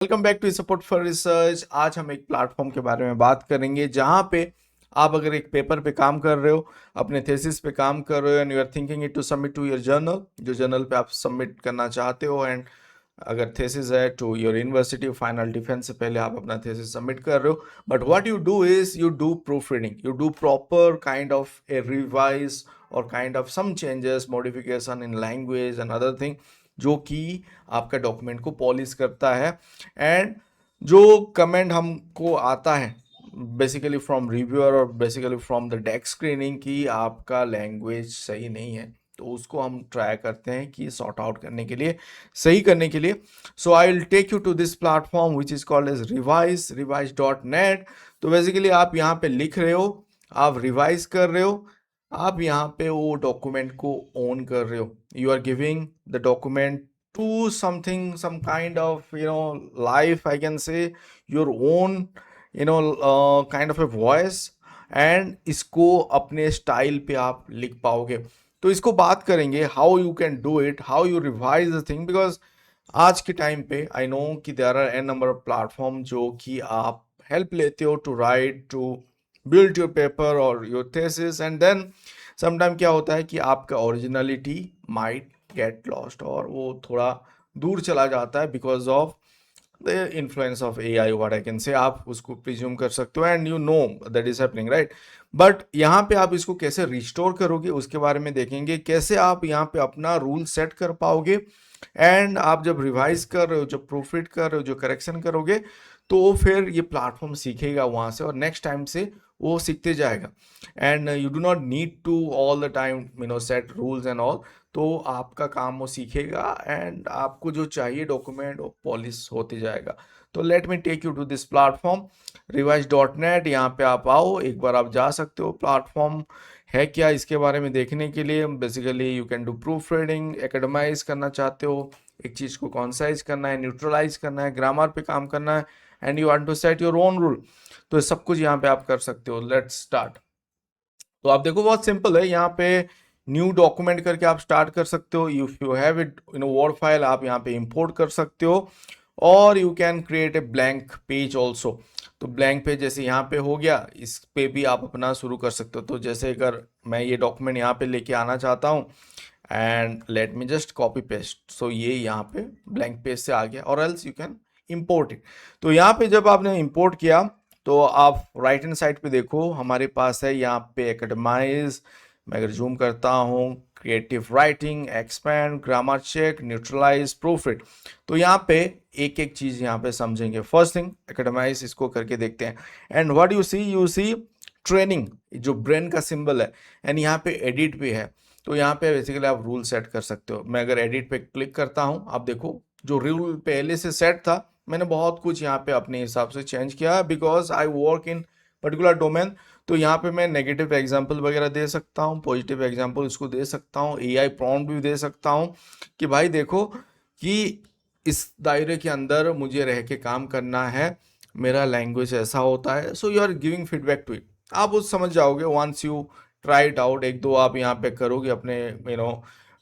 Welcome back to support for research. आज हम एक प्लेटफॉर्म के बारे में बात करेंगे जहां पे आप अगर एक पेपर पे काम कर रहे हो, अपने थेसिस पे काम कर रहे हो and you are thinking it to submit to your journal, जो जर्नल पे आप सबमिट करना चाहते हो, एंड अगर थेसिस है to your university final defence से पहले आप अपना थेसिस सबमिट कर रहे हो। But what you do is you do proofreading, you do proper kind of a revise और kind of some changes modification in language and other thing, जो कि आपका डॉक्यूमेंट को पॉलिश करता है। एंड जो कमेंट हमको आता है बेसिकली फ्रॉम रिव्यूअर और basically from the desk screening कि आपका लैंग्वेज सही नहीं है, तो उसको हम ट्राई करते हैं कि सॉर्ट आउट करने के लिए, सही करने के लिए। So I will take you to this platform which is called as revise.net. तो बेसिकली आप यहाँ पे लिख रहे हो, आप रिवाइज कर रहे हो, आप यहाँ पे वो डॉक्यूमेंट को ओन कर रहे हो, you are giving the document to something, some kind of life, I can say, your own kind of a voice, and इसको अपने स्टाइल पे आप लिख पाओगे। तो इसको बात करेंगे how you can do it, how you revise the thing, because आज के टाइम पे आई नो कि there are N number of platform जो कि आप हेल्प लेते हो to write, to build your paper और your thesis, and then sometime क्या होता है कि आपका ओरिजिनलिटी माइट गेट लॉस्ट और वो थोड़ा दूर चला जाता है because of the influence of AI, what I can say, आप उसको प्रिज्यूम कर सकते हो and you know that is happening, right. But यहाँ पे आप इसको कैसे रिस्टोर करोगे उसके बारे में देखेंगे, कैसे आप यहाँ पे अपना रूल सेट कर पाओगे। एंड आप जब रिवाइज कर रहे हो, जब प्रूफ रीड कर रहे हो, जो करेक्शन करोगे, तो फिर ये प्लेटफॉर्म सीखेगा वहाँ से और नेक्स्ट टाइम से वो सीखते जाएगा। And you do not need to all the time set rules and all, तो आपका काम वो सीखेगा एंड आपको जो चाहिए डॉक्यूमेंट वो पॉलिश होते जाएगा। तो let me take you to this platform revise.net. यहाँ पे आप आओ, एक बार आप जा सकते हो। प्लेटफॉर्म है क्या इसके बारे में देखने के लिए, basically you can do proofreading, academise करना चाहते हो, एक चीज़ को कॉन्साइज करना है, न्यूट्रलाइज करना है, ग्रामर पे काम करना है, and you want to set your own rule, तो सब कुछ यहाँ पे आप कर सकते हो। Let's start. तो आप देखो बहुत सिंपल है, यहाँ पे न्यू डॉक्यूमेंट करके आप स्टार्ट कर सकते हो। If you have it in word file, आप यहाँ पे इंपोर्ट कर सकते हो, और you can create a blank page also. तो ब्लैंक पेज जैसे यहाँ पे हो गया, इस पे भी आप अपना शुरू कर सकते हो। तो जैसे अगर मैं ये डॉक्यूमेंट यहाँ पे लेके आना चाहता हूँ, and let me just copy paste, so ये यहाँ पे ब्लैंक पेज से आ गया, और else you can import it. तो यहाँ पे जब आपने इंपोर्ट किया, तो आप राइट हैंड साइड पे देखो, हमारे पास है यहाँ पे एकेडमाइज। मैं अगर जूम करता हूँ, creative writing, expand, grammar check, neutralize, proof it. तो यहाँ पे एक एक चीज यहाँ पे समझेंगे। फर्स्ट थिंग एकेडमाइज, इसको करके देखते हैं। And what you see training, जो ब्रेन का सिंबल है, एंड यहाँ पे एडिट भी है। तो यहाँ पे बेसिकली आप रूल सेट कर सकते हो। मैं अगर एडिट पे क्लिक करता हूँ, आप देखो जो रूल पहले से सेट था, मैंने बहुत कुछ यहाँ पे अपने हिसाब से चेंज किया, because I work in particular domain. तो यहाँ पे मैं नेगेटिव एग्जाम्पल वगैरह दे सकता हूँ, पॉजिटिव एग्जाम्पल इसको दे सकता हूँ, एआई प्रॉम्प्ट भी दे सकता हूँ कि भाई देखो कि इस दायरे के अंदर मुझे रह के काम करना है, मेरा लैंग्वेज ऐसा होता है। So you are giving feedback to it, आप उस समझ जाओगे once you try it out. एक दो आप यहाँ पे करोगे अपने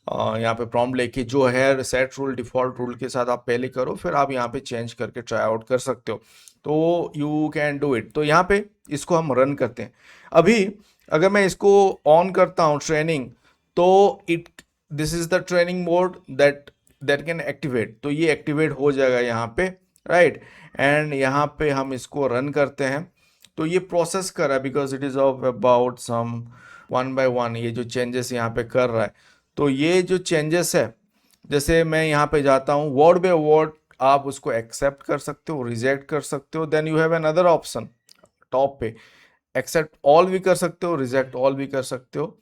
यहाँ पे प्रॉम्प्ट लेके, जो है सेट रूल डिफॉल्ट रूल के साथ आप पहले करो, फिर आप यहाँ पे चेंज करके ट्राई आउट कर सकते हो। तो यू कैन डू इट। तो यहाँ पे इसको हम रन करते हैं। अभी अगर मैं इसको ऑन करता हूँ ट्रेनिंग, तो it this is the training mode that that can activate. तो ये एक्टिवेट हो जाएगा यहाँ पे, राइट। एंड यहाँ पे हम इसको रन करते हैं, तो ये प्रोसेस कर रहा है, because it is of about some one by one ये जो चेंजेस यहाँ पे कर रहा है। तो ये जो चेंजेस है, जैसे मैं यहाँ पे जाता हूँ, वर्ड बाय वर्ड आप उसको एक्सेप्ट कर सकते हो, रिजेक्ट कर सकते हो। Then you have another option top पे, एक्सेप्ट ऑल भी कर सकते हो, रिजेक्ट ऑल भी कर सकते हो।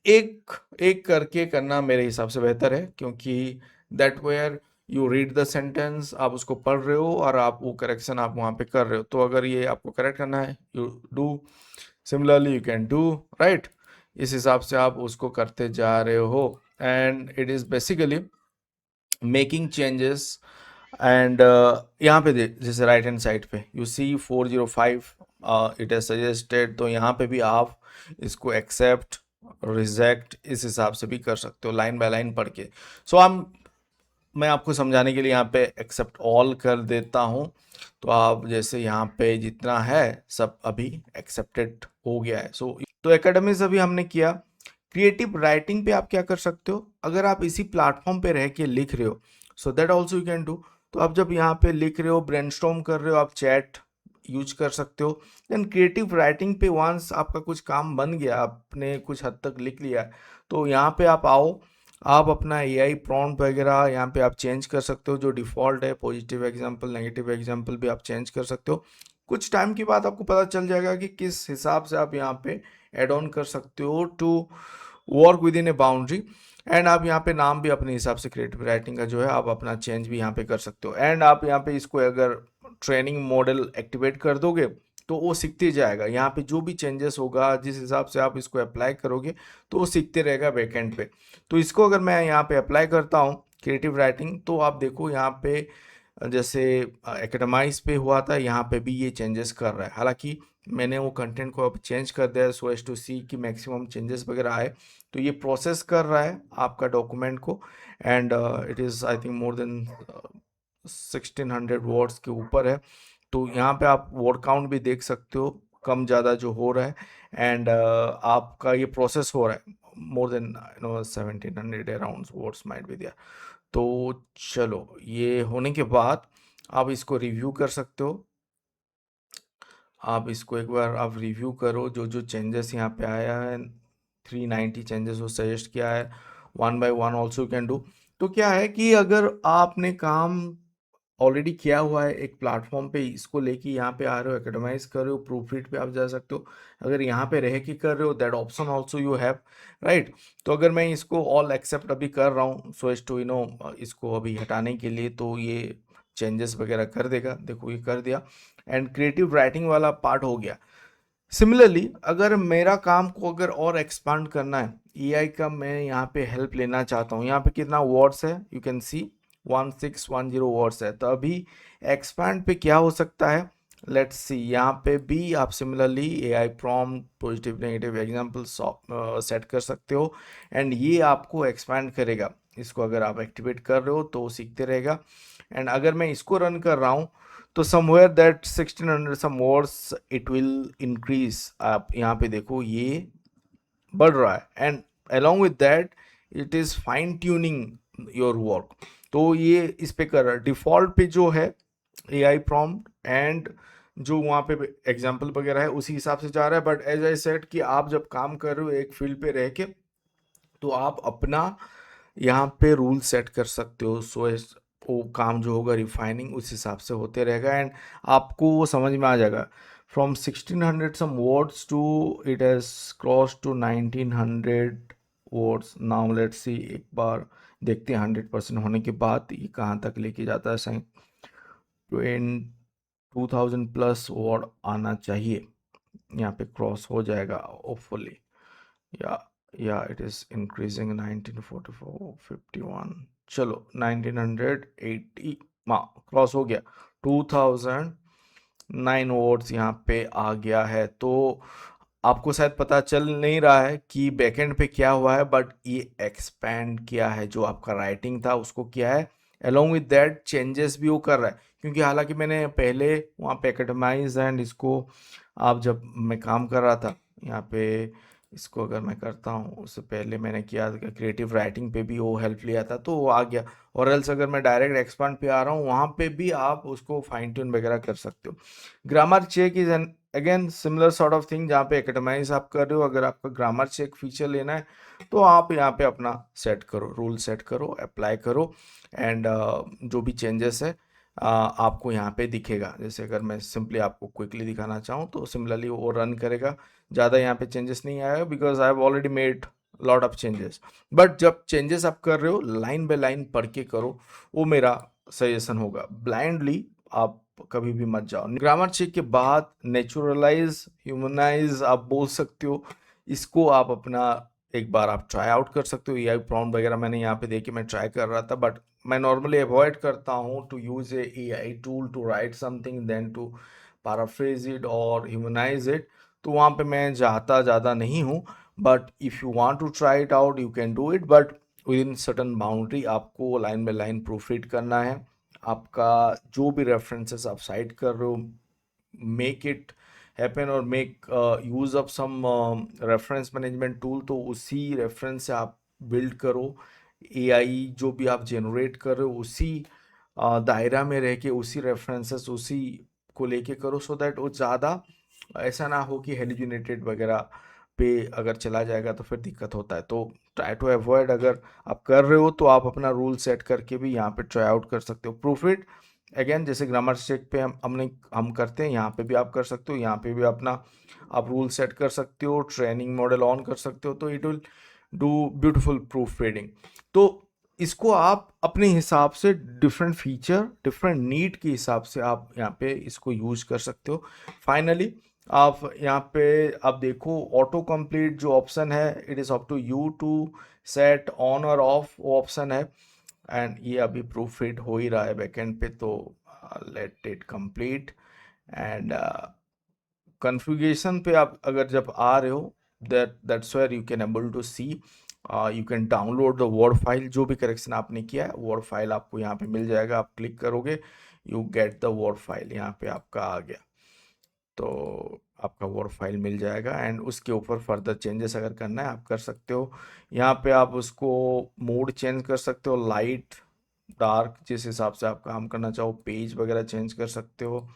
एक एक करके करना मेरे हिसाब से बेहतर है, क्योंकि that where you read the sentence, आप उसको पढ़ रहे हो और आप वो करेक्शन आप वहाँ पे कर रहे हो। तो अगर ये आपको करेक्ट करना है, you do similarly, you can do, right. इस हिसाब से आप उसको करते जा रहे हो, and it is basically making changes. And यहाँ पे देख, जैसे राइट हैंड साइड पे you see 405 it is suggested, तो यहाँ पे भी आप इसको एक्सेप्ट रिजेक्ट इस हिसाब से भी कर सकते हो, लाइन बाय लाइन पढ़ के। सो आई एम मैं आपको समझाने के लिए यहाँ पे एक्सेप्ट ऑल कर देता हूँ। तो आप जैसे यहाँ पे जितना है सब अभी एक्सेप्टेड हो गया है। तो एकेडमिक्स अभी हमने किया। क्रिएटिव राइटिंग पे आप क्या कर सकते हो, अगर आप इसी प्लेटफॉर्म पे रह के लिख रहे हो, so that also you can do. तो आप जब यहाँ पे लिख रहे हो, ब्रेनस्टॉर्म कर रहे हो, आप चैट यूज कर सकते हो। देन क्रिएटिव राइटिंग पे वंस आपका कुछ काम बन गया, आपने कुछ हद तक लिख लिया, तो यहाँ पे आप आओ, आप अपना एआई प्रॉम्प्ट वगैरह यहाँ पे आप चेंज कर सकते हो। जो डिफ़ॉल्ट है पॉजिटिव एग्जांपल, नेगेटिव एग्जांपल भी आप चेंज कर सकते हो। कुछ टाइम के बाद आपको पता चल जाएगा कि किस हिसाब से आप यहाँ पे एड ऑन कर सकते हो to work with in a boundary. And आप यहाँ पे नाम भी अपने हिसाब से क्रिएटिव राइटिंग का जो है आप अपना चेंज भी यहाँ पे कर सकते हो। एंड आप यहाँ पे इसको अगर ट्रेनिंग मॉडल एक्टिवेट कर दोगे तो वो सीखते जाएगा। यहाँ पे जो भी चेंजेस होगा, जिस हिसाब से आप इसको अप्लाई करोगे, तो वो सीखते रहेगा बैकएंड पे। तो इसको अगर मैं यहाँ पे अप्लाई करता हूँ क्रिएटिव राइटिंग, तो आप देखो यहाँ पे जैसे एकेडमाइज पे हुआ था, यहाँ पे भी ये चेंजेस कर रहा है। हालांकि मैंने वो कंटेंट को अब चेंज कर दिया है सो एज टू सी कि मैक्सिमम चेंजेस वगैरह आए। तो ये प्रोसेस कर रहा है आपका डॉक्यूमेंट को। And it is I think more than 1600 words के ऊपर है। तो यहाँ पे आप वर्ड काउंट भी देख सकते हो, कम ज़्यादा जो हो रहा है। एंड आपका ये प्रोसेस हो रहा है, more than 1700 around words might be there. तो चलो, ये होने के बाद आप इसको रिव्यू कर सकते हो। आप इसको एक बार आप रिव्यू करो, जो जो चेंजेस यहाँ पे आया है, 390 चेंजेस वो सजेस्ट किया है। One by one also can do. तो क्या है कि अगर आपने काम ऑलरेडी किया हुआ है एक प्लेटफॉर्म पे, इसको लेके यहाँ पे आ रहे हो, एकेडमाइज कर रहे हो, प्रूफ रीड पे आप जा सकते हो। अगर यहाँ पे रह के कर रहे हो, that option also you have, right. तो अगर मैं इसको ऑल एक्सेप्ट अभी कर रहा हूँ सो एज टू इसको अभी हटाने के लिए, तो ये चेंजेस वगैरह कर देगा। देखो ये कर दिया। एंड क्रिएटिव राइटिंग वाला पार्ट हो गया। सिमिलरली अगर मेरा काम को अगर और एक्सपांड करना है, एआई का मैं यहाँ पे हेल्प लेना चाहता हूँ। यहाँ पे कितना वर्ड्स है, यू कैन सी 1610 वर्ड्स है। तो अभी एक्सपांड पे क्या हो सकता है, लेट्स सी। यहाँ पे भी आप similarly AI prompt, positive negative example set कर सकते हो। एंड ये आपको एक्सपांड करेगा। इसको अगर आप एक्टिवेट कर रहे हो तो वो सीखते रहेगा। एंड अगर मैं इसको रन कर रहा हूँ, तो somewhere that 1600 some words it will increase. आप यहाँ पे देखो ये बढ़ रहा है। And along with that it is fine tuning your work. तो ये इस पे कर रहा है डिफॉल्ट पे जो है एआई प्रॉम्प्ट, एंड जो वहाँ पे एग्जाम्पल वगैरह है उसी हिसाब से जा रहा है। बट एज आई सेड कि आप जब काम कर रहे हो एक फील्ड पे रह के, तो आप अपना यहाँ पे रूल सेट कर सकते हो। सो वो काम जो होगा रिफाइनिंग उस हिसाब से होते रहेगा। एंड आपको वो समझ में आ जाएगा। From 1600 some words to it has cross to 1900 words. Now let's see, एक बार देखते हैं 100% होने के बाद ये कहाँ तक लेके जाता है। सही 2000 प्लस वर्ड आना चाहिए, यहाँ पे क्रॉस हो जाएगा होपफुली। या इट इज इंक्रीजिंग 1944 51। चलो 1980 क्रॉस हो गया। 2009 वोट्स यहाँ पे आ गया है। तो आपको शायद पता चल नहीं रहा है कि बैकएंड पे क्या हुआ है, बट ये एक्सपैंड किया है। जो आपका राइटिंग था उसको किया है, along with that चेंजेस भी वो कर रहा है। क्योंकि हालांकि मैंने पहले वहाँ पे एकेडमाइज एंड इसको, आप जब मैं काम कर रहा था यहाँ पे, इसको अगर मैं करता हूँ, उससे पहले मैंने किया था क्रिएटिव राइटिंग पे भी वो हेल्प लिया था, तो वो आ गया। और एल्स अगर मैं डायरेक्ट एक्सपांड पे आ रहा हूँ, वहाँ पे भी आप उसको फाइन ट्यून वगैरह कर सकते हो। Grammar check is an again similar sort of thing, जहाँ पे एकेडमाइज आप कर रहे हो। अगर आपका ग्रामर चेक फीचर लेना है, तो आप यहाँ पे अपना सेट करो, रूल सेट करो, अप्लाई करो। एंड जो भी चेंजेस है आपको यहाँ पे दिखेगा। जैसे अगर मैं सिंपली आपको क्विकली दिखाना चाहूँ, तो सिमिलरली वो रन करेगा। ज़्यादा यहाँ पे चेंजेस नहीं आएगा because I have already made lot of changes. But जब चेंजेस आप कर रहे हो, लाइन बाय लाइन पढ़ के करो, वो मेरा सजेशन होगा। ब्लाइंडली आप कभी भी मत जाओ। ग्रामर चेक के बाद नेचुरलाइज, ह्यूमनाइज आप बोल सकते हो। इसको आप अपना एक बार आप ट्राई आउट कर सकते हो। एआई प्रॉम्प्ट वगैरह मैंने यहाँ पे देखे, मैं ट्राई कर रहा था, बट मैं नॉर्मली अवॉइड करता हूँ to use a AI tool to write something then to paraphrase it और ह्यूमनाइज इट। तो वहाँ पे मैं जाता ज़्यादा नहीं हूँ। But if you want to try it out, you can do it. But within certain boundary आपको line by line proofread करना है। आपका जो भी रेफरेंसेस आप साइट कर रहे हो, मेक इट हैपन और make use of some reference management tool, तो उसी रेफरेंस से आप बिल्ड करो। एआई जो भी आप जनरेट कर रहे हो उसी दायरा में रह के उसी रेफरेंसेस उसी को लेके करो, सो दैट वो ज़्यादा ऐसा ना हो कि हेलिजुनेटेड वगैरह पे अगर चला जाएगा तो फिर दिक्कत होता है। तो ट्राई टू अवॉइड, अगर आप कर रहे हो तो आप अपना रूल सेट करके भी यहाँ पे ट्राई आउट कर सकते हो। प्रूफ इट अगेन, जैसे ग्रामर चेक पे हम करते हैं, यहाँ पे भी आप कर सकते हो। यहाँ पे भी अपना आप रूल सेट कर सकते हो, ट्रेनिंग मॉडल ऑन कर सकते हो, तो it will do beautiful proof reading. तो इसको आप अपने हिसाब से डिफरेंट फीचर डिफरेंट नीड के हिसाब से आप यहाँ पे इसको यूज कर सकते हो। फाइनली आप यहाँ पे आप देखो ऑटो कंप्लीट जो ऑप्शन है, it is up to you to set on और ऑफ, वो ऑप्शन है। एंड ये अभी प्रूफ रीड हो ही रहा है बैकएंड पे, तो let it complete. And configuration पे आप अगर जब आ रहे हो, that's where you can able to see, you can download the word file. जो भी करेक्शन आपने किया है वर्ड फाइल आपको यहाँ पे मिल जाएगा। आप क्लिक करोगे, you get the word file, यहाँ पे आपका आ गया, तो आपका वर्ड फाइल मिल जाएगा। एंड उसके ऊपर फर्दर चेंजेस अगर करना है आप कर सकते हो। यहाँ पे आप उसको मोड चेंज कर सकते हो, लाइट डार्क, जिस हिसाब से आप काम करना चाहो। पेज वगैरह चेंज कर सकते हो।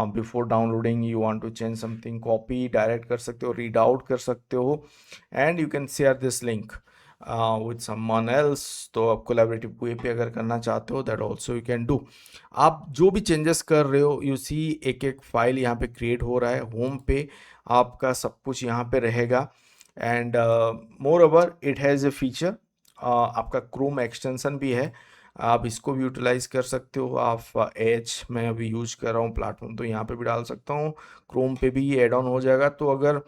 Before downloading you want to change something, copy direct कर सकते हो, रीड आउट कर सकते हो। And you can share this link with someone else. तो आप कोलैबोरेटिव वे पे अगर करना चाहते हो, that also you can do. आप जो भी चेंजेस कर रहे हो, यू सी एक एक फाइल यहाँ पे क्रिएट हो रहा है। होम पे आपका सब कुछ यहाँ पे रहेगा। And more over it has a feature, आपका क्रोम एक्सटेंशन भी है, आप इसको भी यूटिलाइज कर सकते हो। आप एज मैं अभी यूज कर रहा हूँ प्लेटफॉर्म, तो यहाँ पे भी डाल सकता हूँ। क्रोम पे भी ये एड ऑन हो जाएगा। तो अगर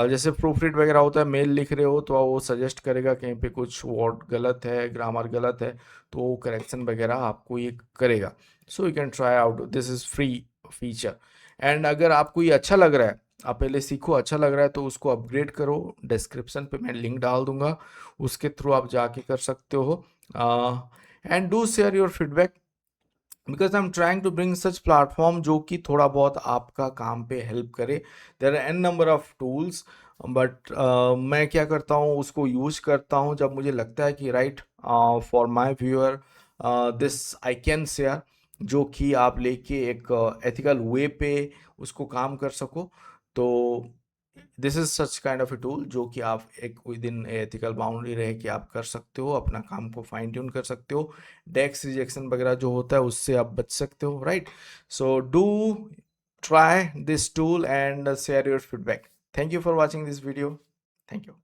जैसे प्रूफ रीड वगैरह होता है, मेल लिख रहे हो तो वो सजेस्ट करेगा कहीं पे कुछ वर्ड गलत है, ग्रामर गलत है, तो करेक्शन वगैरह आपको ये करेगा। So you can try out, this is free feature. And अगर आपको ये अच्छा लग रहा है, आप पहले सीखो, अच्छा लग रहा है तो उसको अपग्रेड करो। डिस्क्रिप्शन पे मैं लिंक डाल दूंगा, उसके थ्रू आप जाके कर सकते हो। And do share your feedback, because I am trying to bring such platform जो कि थोड़ा बहुत आपका काम पे हेल्प करे। There are N number of tools, but मैं क्या करता हूँ, उसको यूज करता हूँ जब मुझे लगता है कि right for my viewer this I can share, जो कि आप लेके एक एथिकल वे पे उसको काम कर सको। तो this is such kind of a tool जो कि आप एक विद इन एथिकल बाउंड्री रह के आप कर सकते हो, अपना काम को फाइन ट्यून कर सकते हो। डेक्स रिजेक्शन वगैरह जो होता है उससे आप बच सकते हो, right? So do try this tool and share your feedback. Thank you for watching this video. Thank you.